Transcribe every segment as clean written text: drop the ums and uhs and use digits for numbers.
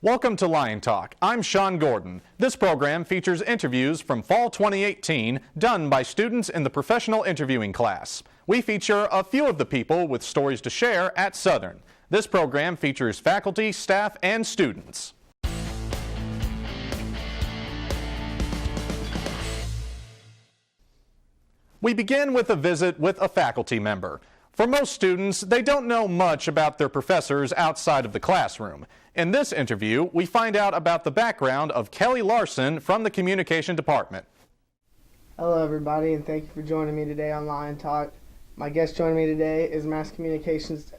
Welcome to Lion Talk. I'm Shaun Gordon. This program features interviews from Fall 2018 done by students in the professional interviewing class. We feature a few of the people with stories to share at Southern. This program features faculty, staff, and students. We begin with a visit with a faculty member. For most students, they don't know much about their professors outside of the classroom. In this interview, we find out about the background of Kelly Larson from the Communication Department. Hello everybody, and thank you for joining me today on Lion Talk. My guest joining me today is Mass Communications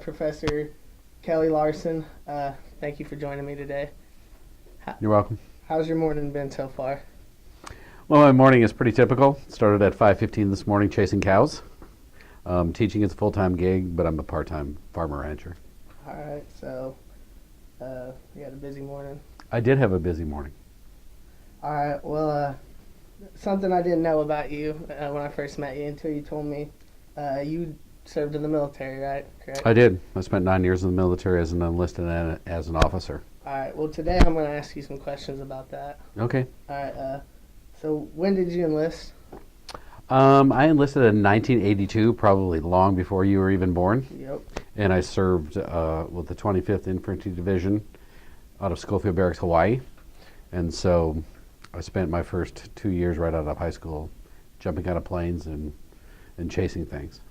Professor Kelly Larson. Thank you for joining me today. You're welcome. How's your morning been so far? Well, my morning is pretty typical. Started at 5:15 this morning chasing cows. Teaching is a full-time gig, but I'm a part-time farmer rancher. All right, so you had a busy morning. I did have a busy morning. All right, well, something I didn't know about you when I first met you until you told me you served in the military, right? Correct? I did. I spent 9 years in the military as an enlisted and as an officer. All right, well, today I'm going to ask you some questions about that. Okay. All right, so when did you enlist? I enlisted in 1982, probably long before you were even born. Yep. And I served with the 25th Infantry Division out of Schofield Barracks, Hawaii. And so I spent my first 2 years right out of high school jumping out of planes and chasing things.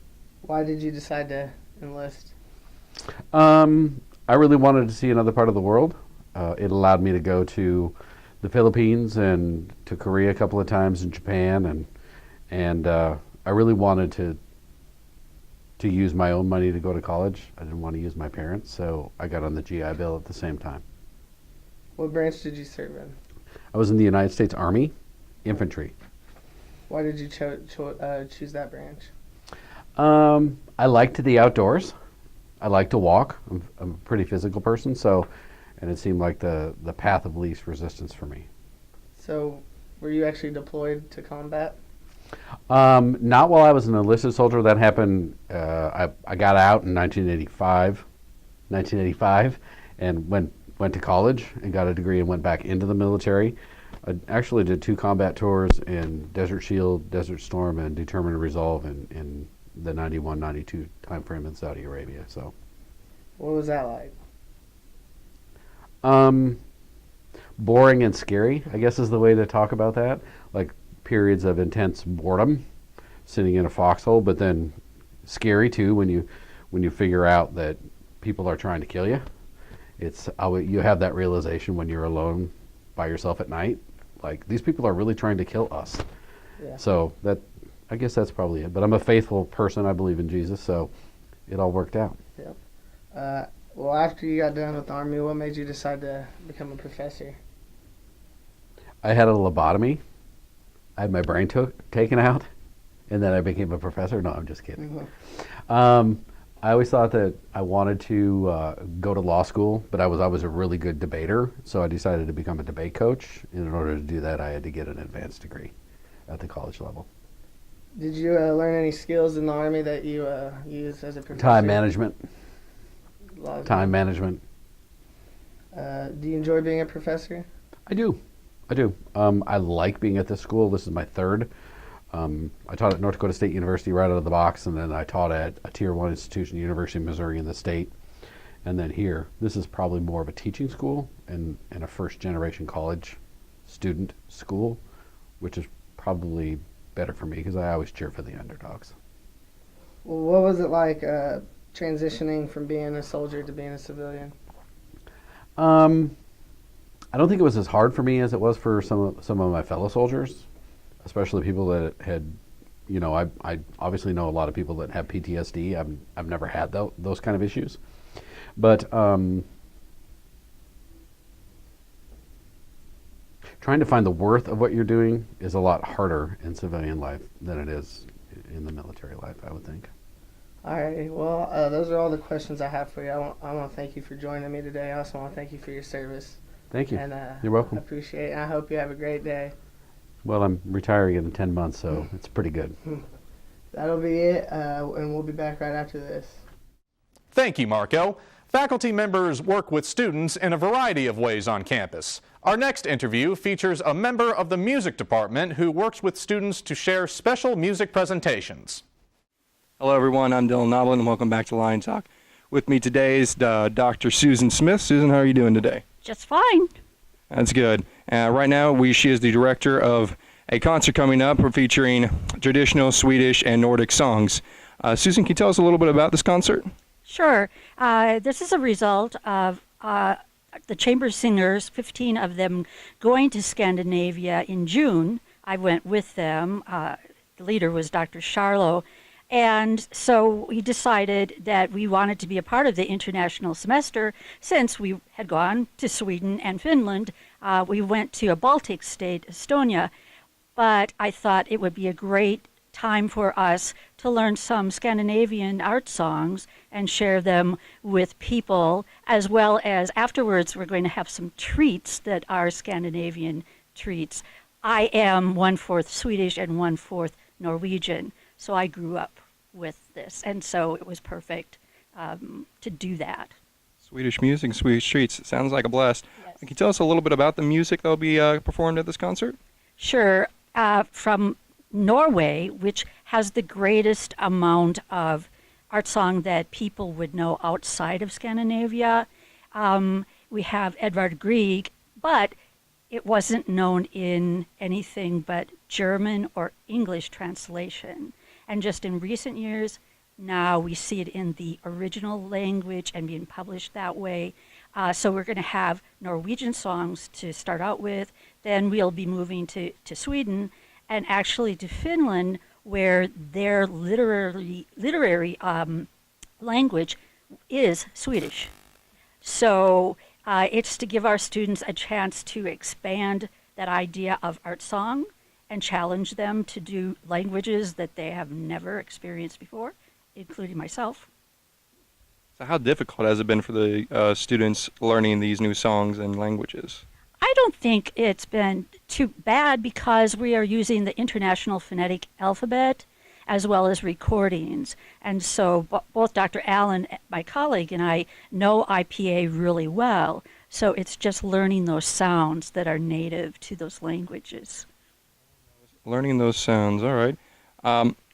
Why did you decide to enlist? I really wanted to see another part of the world. It allowed me to go to the Philippines and to Korea a couple of times, in Japan, and I really wanted to use my own money to go to college. I didn't want to use my parents, so I got on the GI Bill at the same time. What branch did you serve in? I was in the United States Army, infantry. Why did you choose that branch? I liked the outdoors. I like to walk. I'm a pretty physical person, and it seemed like the path of least resistance for me. So, were you actually deployed to combat? Not while I was an enlisted soldier. That happened, I got out in 1985, and went to college and got a degree and went back into the military. I actually did 2 combat tours in Desert Shield, Desert Storm, and Determined Resolve in the 91-92 time frame in Saudi Arabia. So, what was that like? Boring and scary, I guess, is the way to talk about that. Like periods of intense boredom, sitting in a foxhole, but then scary too when you figure out that people are trying to kill you. You have that realization when you're alone by yourself at night, like these people are really trying to kill us. Yeah. So I guess that's probably it. But I'm a faithful person. I believe in Jesus, so it all worked out. Yep. Well, after you got done with the Army, what made you decide to become a professor? I had a lobotomy. I had my brain taken out, and then I became a professor. No, I'm just kidding. Mm-hmm. I always thought that I wanted to go to law school, but I was a really good debater, so I decided to become a debate coach. And in order to do that, I had to get an advanced degree at the college level. Did you learn any skills in the Army that you use as a professor? Time management. Time management. Do you enjoy being a professor? I do. I like being at this school. This is my third. I taught at North Dakota State University right out of the box, and then I taught at a Tier 1 institution, University of Missouri in the state. And then here, this is probably more of a teaching school and a first-generation college student school, which is probably better for me because I always cheer for the underdogs. Well, what was it like transitioning from being a soldier to being a civilian? I don't think it was as hard for me as it was for some of my fellow soldiers, especially people that had, I obviously know a lot of people that have PTSD. I've never had those kind of issues, but trying to find the worth of what you're doing is a lot harder in civilian life than it is in the military life, I would think. All right. Well, those are all the questions I have for you. I want to thank you for joining me today. I also want to thank you for your service. Thank you. And, you're welcome. I appreciate it. I hope you have a great day. Well, I'm retiring in 10 months, so it's pretty good. That'll be it, and we'll be back right after this. Thank you, Marco. Faculty members work with students in a variety of ways on campus. Our next interview features a member of the music department who works with students to share special music presentations. Hello everyone, I'm Dylan Noblin and welcome back to Lion Talk. With me today is Dr. Susan Smith. Susan, how are you doing today? Just fine. That's good. Right now she is the director of a concert coming up featuring traditional Swedish and Nordic songs. Susan, can you tell us a little bit about this concert? Sure. This is a result of the chamber singers, 15 of them, going to Scandinavia in June. I went with them. The leader was Dr. Charlo. And so we decided that we wanted to be a part of the international semester. Since we had gone to Sweden and Finland, we went to a Baltic state, Estonia. But I thought it would be a great time for us to learn some Scandinavian art songs and share them with people, as well as afterwards we're going to have some treats that are Scandinavian treats. I am 1/4 Swedish and 1/4 Norwegian, so I grew up with this, and so it was perfect to do that. Swedish music, Swedish treats. It sounds like a blast. Yes. Can you tell us a little bit about the music that will be performed at this concert? Sure. From Norway, which has the greatest amount of art song that people would know outside of Scandinavia. We have Edvard Grieg, but it wasn't known in anything but German or English translation. And just in recent years, now we see it in the original language and being published that way. So we're going to have Norwegian songs to start out with, then we'll be moving to Sweden, and actually to Finland, where their literary language is Swedish. So it's to give our students a chance to expand that idea of art song and challenge them to do languages that they have never experienced before, including myself. So how difficult has it been for the students learning these new songs and languages? I don't think it's been too bad because we are using the International Phonetic Alphabet as well as recordings. And so both Dr. Allen, my colleague, and I know IPA really well. So it's just learning those sounds that are native to those languages. Learning those sounds, all right.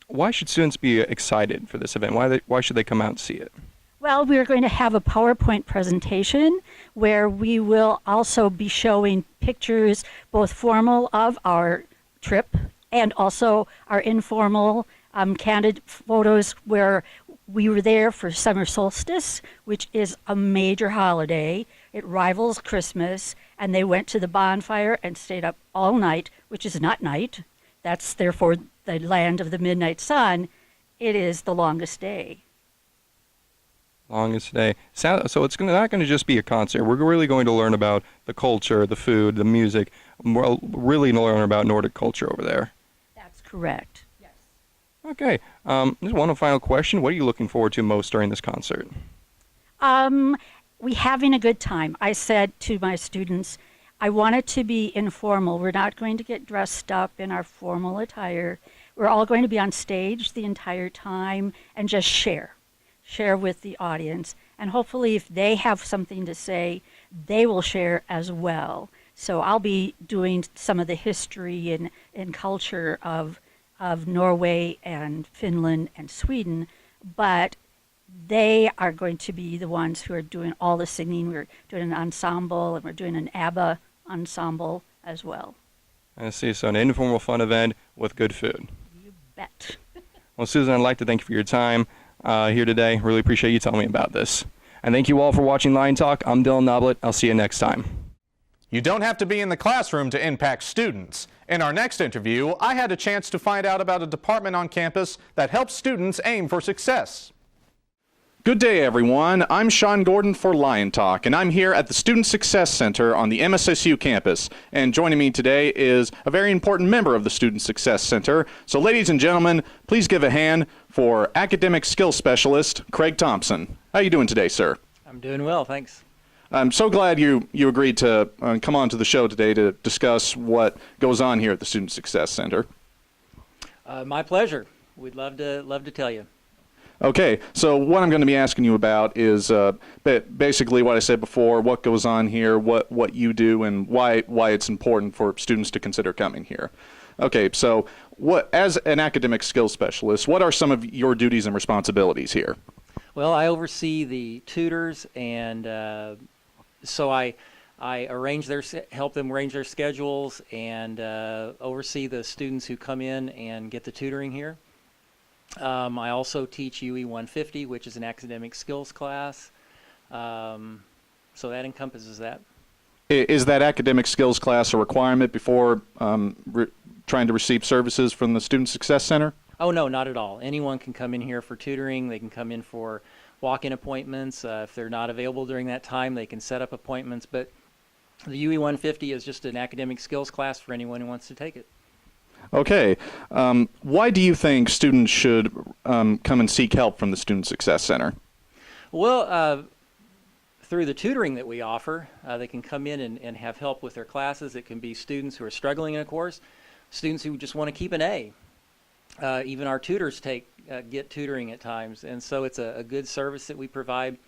Why should students be excited for this event? Why should they come out and see it? Well, we're going to have a PowerPoint presentation where we will also be showing pictures, both formal of our trip and also our informal candid photos where we were there for summer solstice, which is a major holiday. It rivals Christmas, and they went to the bonfire and stayed up all night, which is not night. That's therefore the land of the midnight sun. It is the longest day. Longest day. So it's not going to just be a concert. We're really going to learn about the culture, the food, the music. We'll really learn about Nordic culture over there. That's correct. Yes. Okay. Just one final question. What are you looking forward to most during this concert? We having a good time. I said to my students, I want it to be informal. We're not going to get dressed up in our formal attire. We're all going to be on stage the entire time and just share with the audience, and hopefully if they have something to say, they will share as well. So I'll be doing some of the history and culture of Norway and Finland and Sweden, but they are going to be the ones who are doing all the singing. We're doing an ensemble, and we're doing an ABBA ensemble as well. I see. So an informal fun event with good food. You bet. Well, Susan, I'd like to thank you for your time here today. Really appreciate you telling me about this. And thank you all for watching Lion Talk. I'm Dylan Noblet. I'll see you next time. You don't have to be in the classroom to impact students. In our next interview, I had a chance to find out about a department on campus that helps students aim for success. Good day, everyone. I'm Shaun Gordon for Lion Talk, and I'm here at the Student Success Center on the MSSU campus. And joining me today is a very important member of the Student Success Center. So, ladies and gentlemen, please give a hand for Academic Skills Specialist Craig Thompson. How are you doing today, sir? I'm doing well, thanks. I'm so glad you agreed to come on to the show today to discuss what goes on here at the Student Success Center. My pleasure. We'd love to tell you. Okay, so what I'm going to be asking you about is basically what I said before, what goes on here, what you do, and why it's important for students to consider coming here. Okay, so as an academic skills specialist, what are some of your duties and responsibilities here? Well, I oversee the tutors, and so I help them arrange their schedules, and oversee the students who come in and get the tutoring here. I also teach UE 150, which is an academic skills class. So that encompasses that. Is that academic skills class a requirement before trying to receive services from the Student Success Center? Oh, no, not at all. Anyone can come in here for tutoring. They can come in for walk-in appointments. If they're not available during that time, they can set up appointments. But the UE 150 is just an academic skills class for anyone who wants to take it. Okay. Why do you think students should come and seek help from the Student Success Center? Well, through the tutoring that we offer, they can come in and have help with their classes. It can be students who are struggling in a course, students who just want to keep an A. Even our tutors get tutoring at times, and so it's a good service that we provide.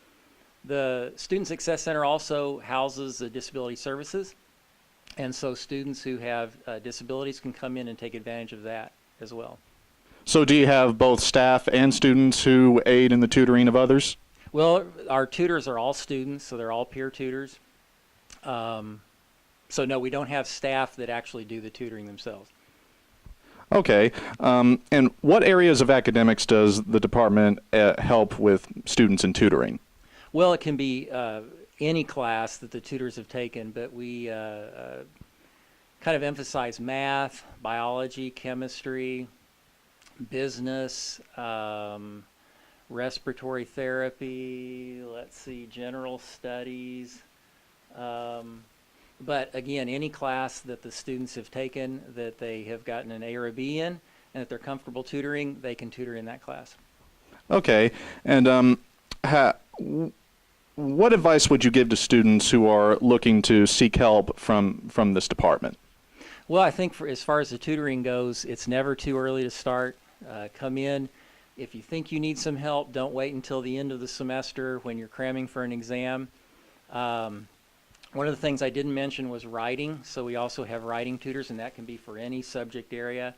The Student Success Center also houses the disability services, and so students who have disabilities can come in and take advantage of that as well. So do you have both staff and students who aid in the tutoring of others? Well, our tutors are all students, so they're all peer tutors. So no, we don't have staff that actually do the tutoring themselves. Okay. And what areas of academics does the department help with students in tutoring? Well, it can be any class that the tutors have taken, but we kind of emphasize math, biology, chemistry, business, respiratory therapy, general studies. But again, any class that the students have taken that they have gotten an A or a B in, and that they're comfortable tutoring, they can tutor in that class. Okay. And what advice would you give to students who are looking to seek help from this department? Well, I think as far as the tutoring goes, it's never too early to start. Come in. If you think you need some help, don't wait until the end of the semester when you're cramming for an exam. One of the things I didn't mention was writing, so we also have writing tutors, and that can be for any subject area.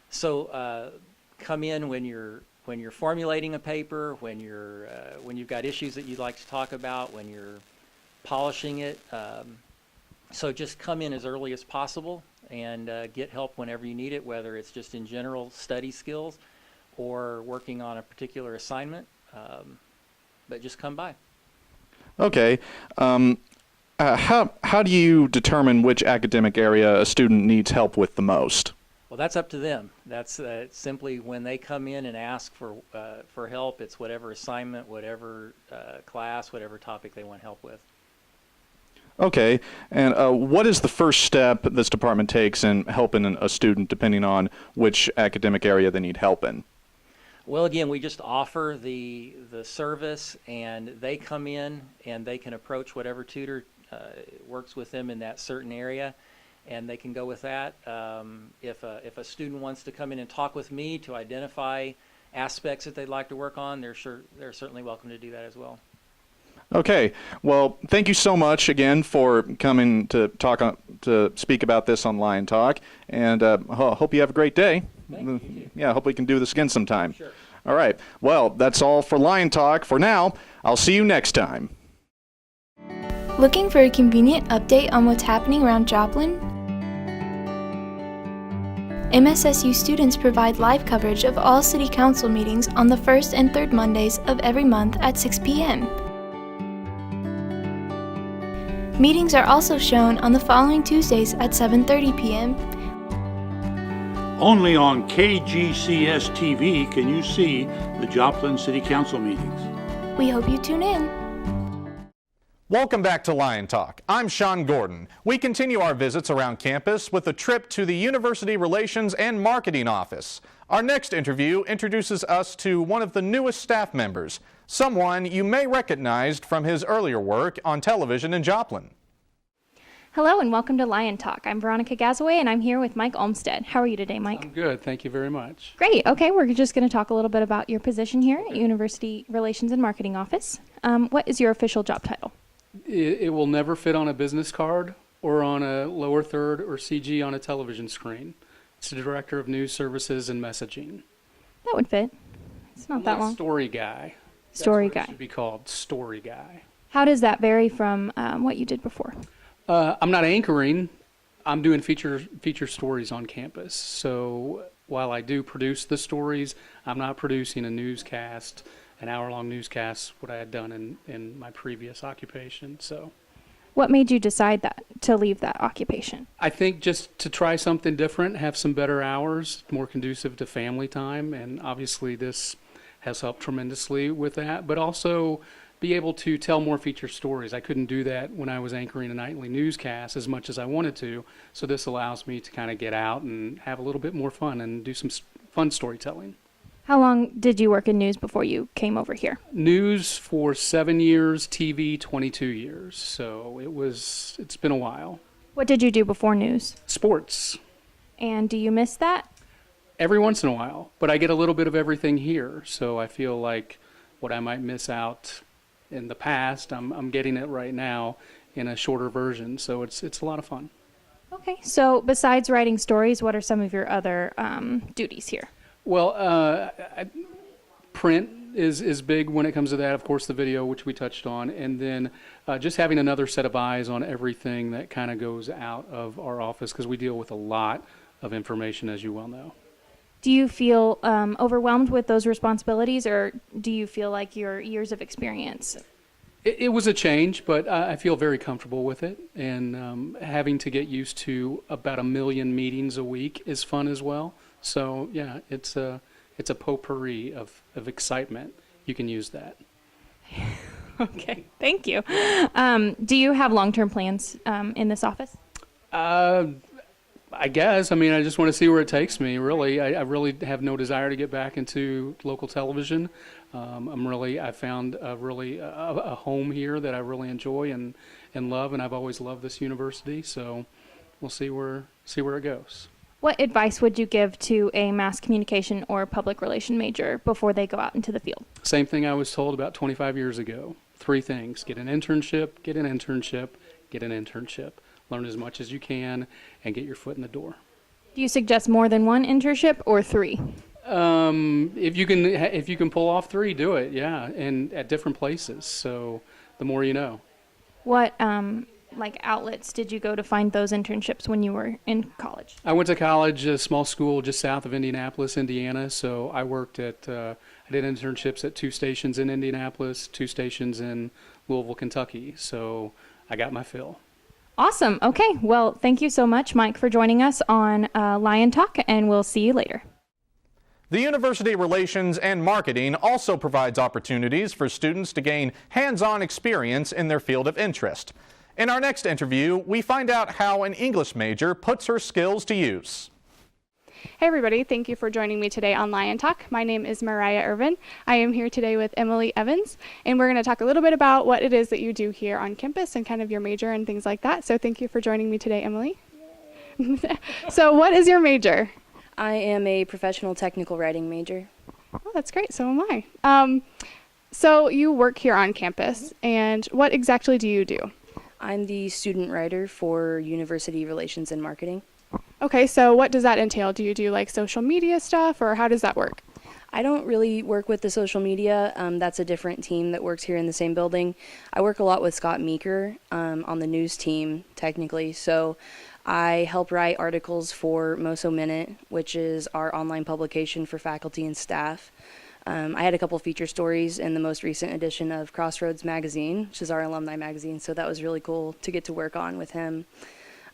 So come in when you're formulating a paper, when you've got issues that you'd like to talk about, when you're polishing it. So just come in as early as possible and get help whenever you need it, whether it's just in general study skills or working on a particular assignment. But just come by. Okay. How do you determine which academic area a student needs help with the most? Well, that's up to them. That's simply when they come in and ask for help. It's whatever assignment, whatever class, whatever topic they want help with. Okay. And what is the first step this department takes in helping a student, depending on which academic area they need help in? Well, again, we just offer the service, and they come in and they can approach whatever tutor works with them in that certain area, and they can go with that. If a student wants to come in and talk with me to identify aspects that they'd like to work on, they're certainly welcome to do that as well. Okay. Well, thank you so much again for coming to speak about this on Lion Talk, and hope you have a great day. Thank you. You too. Yeah, hope we can do this again sometime. Sure. All right. Well, that's all for Lion Talk for now. I'll see you next time. Looking for a convenient update on what's happening around Joplin? MSSU students provide live coverage of all City Council meetings on the first and third Mondays of every month at 6 p.m. Meetings are also shown on the following Tuesdays at 7:30 p.m. Only on KGCS TV can you see the Joplin City Council meetings. We hope you tune in. Welcome back to Lion Talk. I'm Shaun Gordon. We continue our visits around campus with a trip to the University Relations and Marketing Office. Our next interview introduces us to one of the newest staff members, someone you may recognize from his earlier work on television in Joplin. Hello and welcome to Lion Talk. I'm Veronica Gazaway and I'm here with Mike Olmstead. How are you today, Mike? I'm good. Thank you very much. Great. Okay, we're just going to talk a little bit about your position here at University Relations and Marketing Office. What is your official job title? It will never fit on a business card or on a lower third or CG on a television screen. It's the Director of News Services and Messaging. That would fit. It's not that long. Story guy. Story That's what guy. It should be called story guy. How does that vary from what you did before? I'm not anchoring. I'm doing feature stories on campus. So while I do produce the stories, I'm not producing a newscast, an hour-long newscast, what I had done in my previous occupation. So, What made you decide to leave that occupation? I think just to try something different, have some better hours, more conducive to family time, and obviously this has helped tremendously with that, but also be able to tell more feature stories. I couldn't do that when I was anchoring a nightly newscast as much as I wanted to, so this allows me to kind of get out and have a little bit more fun and do some fun storytelling. How long did you work in news before you came over here? News for 7 years, TV 22 years, so it's been a while. What did you do before news? Sports. And do you miss that? Every once in a while, but I get a little bit of everything here, so I feel like what I might miss out in the past, I'm getting it right now in a shorter version, so it's a lot of fun. Okay, so besides writing stories, what are some of your other duties here? Well, print is big when it comes to that, of course the video, which we touched on, and then just having another set of eyes on everything that kind of goes out of our office, because we deal with a lot of information, as you well know. Do you feel overwhelmed with those responsibilities, or do you feel like your years of experience? It was a change, but I feel very comfortable with it, and having to get used to about 1 million meetings a week is fun as well. So yeah, it's a potpourri of excitement. You can use that. Okay, thank you. Do you have long-term plans in this office? I guess. I mean, I just want to see where it takes me, really. I really have no desire to get back into local television. I found a home here that I really enjoy and love, and I've always loved this university, so we'll see where it goes. What advice would you give to a mass communication or public relation major before they go out into the field? Same thing I was told about 25 years ago. 3 things: get an internship, get an internship, get an internship. Learn as much as you can and get your foot in the door. Do you suggest more than 1 internship or 3? If you can pull off 3, do it. Yeah, and at different places. So the more you know. What outlets did you go to find those internships when you were in college? I went to college, a small school just south of Indianapolis, Indiana. So I worked I did internships at 2 stations in Indianapolis, 2 stations in Louisville, Kentucky. So I got my fill. Awesome. Okay. Well, thank you so much, Mike, for joining us on Lion Talk, and we'll see you later. The University Relations and Marketing also provides opportunities for students to gain hands-on experience in their field of interest. In our next interview, we find out how an English major puts her skills to use. Hey everybody, thank you for joining me today on Lion Talk. My name is Mariah Irvin. I am here today with Emily Evans, and we're going to talk a little bit about what it is that you do here on campus and kind of your major and things like that. So thank you for joining me today, Emily. So what is your major? I am a professional technical writing major. Oh, that's great. So am I. So you work here on campus, and what exactly do you do? I'm the student writer for University Relations and Marketing. Okay, so what does that entail? Do you do like social media stuff, or how does that work? I don't really work with the social media. That's a different team that works here in the same building. I work a lot with Scott Meeker on the news team, technically. So I help write articles for Moso Minute, which is our online publication for faculty and staff. I had a couple feature stories in the most recent edition of Crossroads magazine, which is our alumni magazine, so that was really cool to get to work on with him.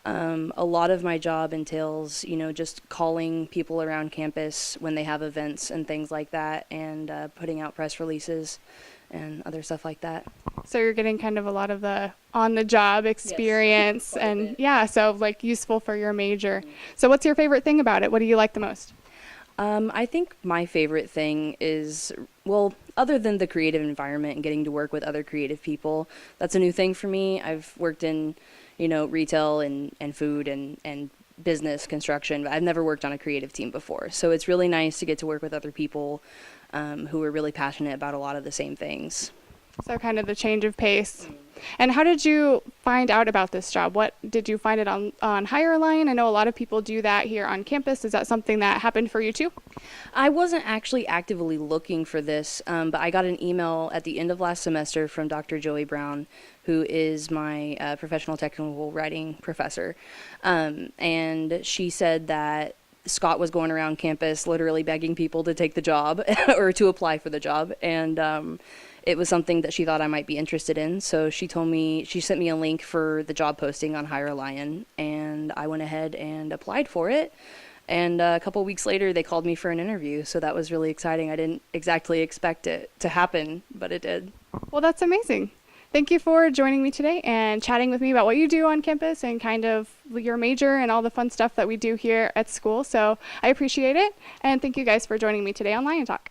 A lot of my job entails, just calling people around campus when they have events and things like that, and putting out press releases and other stuff like that. So you're getting kind of a lot of the on-the-job experience, yes. And yeah, so like useful for your major. Mm-hmm. So what's your favorite thing about it? What do you like the most? I think my favorite thing is, well, other than the creative environment and getting to work with other creative people, that's a new thing for me. I've worked in retail and food and business, construction. But I've never worked on a creative team before. So it's really nice to get to work with other people who are really passionate about a lot of the same things. So kind of the change of pace. And how did you find out about this job? What did you find it on HireLine? I know a lot of people do that here on campus. Is that something that happened for you too? I wasn't actually actively looking for this, but I got an email at the end of last semester from Dr. Joey Brown, who is my professional technical writing professor. And she said that Scott was going around campus literally begging people to take the job or to apply for the job. And it was something that she thought I might be interested in. So she sent me a link for the job posting on HireLine, and I went ahead and applied for it. And a couple weeks later, they called me for an interview. So that was really exciting. I didn't exactly expect it to happen, but it did. Well, that's amazing. Thank you for joining me today and chatting with me about what you do on campus and kind of your major and all the fun stuff that we do here at school. So I appreciate it. And thank you guys for joining me today on Lion Talk.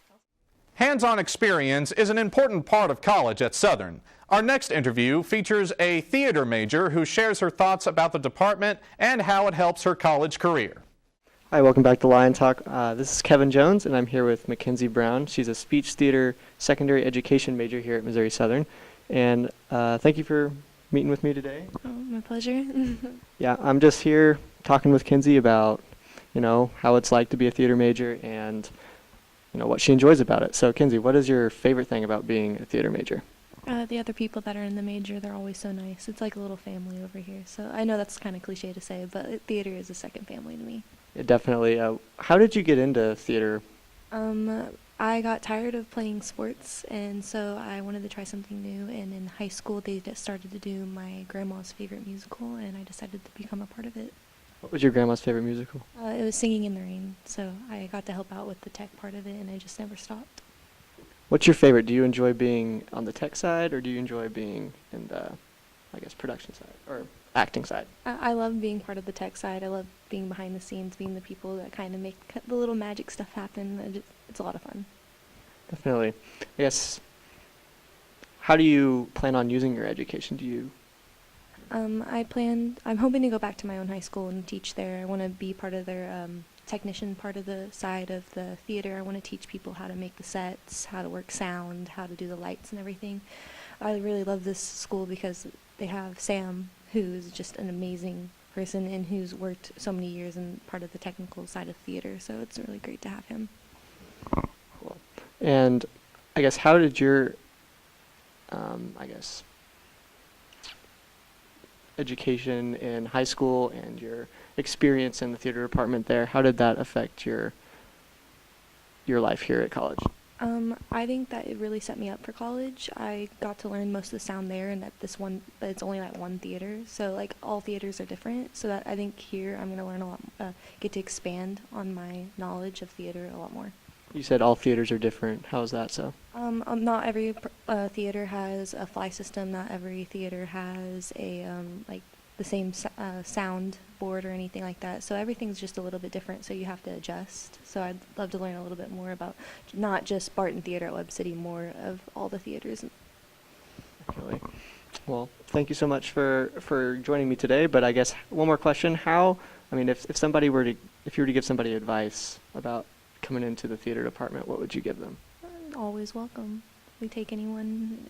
Hands-on experience is an important part of college at Southern. Our next interview features a theater major who shares her thoughts about the department and how it helps her college career. Hi, welcome back to Lion Talk. This is Kevin Jones, and I'm here with Mackenzie Brown. She's a speech theater secondary education major here at Missouri Southern. And thank you for meeting with me today. Oh, my pleasure. Yeah, I'm just here talking with Kenzie about, how it's like to be a theater major and, what she enjoys about it. So, Kenzie, what is your favorite thing about being a theater major? The other people that are in the major, they're always so nice. It's like a little family over here. So I know that's kind of cliche to say, but theater is a second family to me. Yeah, definitely. How did you get into theater? I got tired of playing sports, and so I wanted to try something new. And in high school, they just started to do my grandma's favorite musical, and I decided to become a part of it. What was your grandma's favorite musical? It was Singing in the Rain, so I got to help out with the tech part of it, and I just never stopped. What's your favorite? Do you enjoy being on the tech side, or do you enjoy being in the, production side or acting side? I love being part of the tech side. I love being behind the scenes, being the people that kind of make the little magic stuff happen. It's a lot of fun. Definitely. I guess, how do you plan on using your education? Do you? I'm hoping to go back to my own high school and teach there. I want to be part of their technician part of the side of the theater. I want to teach people how to make the sets, how to work sound, how to do the lights and everything. I really love this school because they have Sam, who's just an amazing person and who's worked so many years in part of the technical side of theater, so it's really great to have him. Cool. And I guess, how did your, education in high school and your experience in the theater department there, how did that affect your life here at college? I think that it really set me up for college. I got to learn most of the sound there, and but it's only at one theater, so all theaters are different. So that I think here I'm going to learn a lot, get to expand on my knowledge of theater a lot more. You said all theaters are different. How is that so? Not every theater has a fly system. Not every theater has a the same sound board or anything like that. So everything's just a little bit different, so you have to adjust. So I'd love to learn a little bit more about not just Barton Theater at Webb City, more of all the theaters. Definitely. Well, thank you so much for joining me today. But I guess one more question: if you were to give somebody advice about coming into the theater department, what would you give them? Always welcome. We take anyone.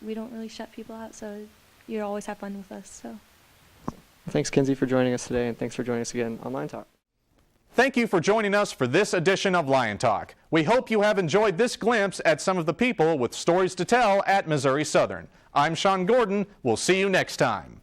We don't really shut people out, so you always have fun with us. So. Thanks, Kenzie, for joining us today, and thanks for joining us again on Lion Talk. Thank you for joining us for this edition of Lion Talk. We hope you have enjoyed this glimpse at some of the people with stories to tell at Missouri Southern. I'm Shaun Gordon. We'll see you next time.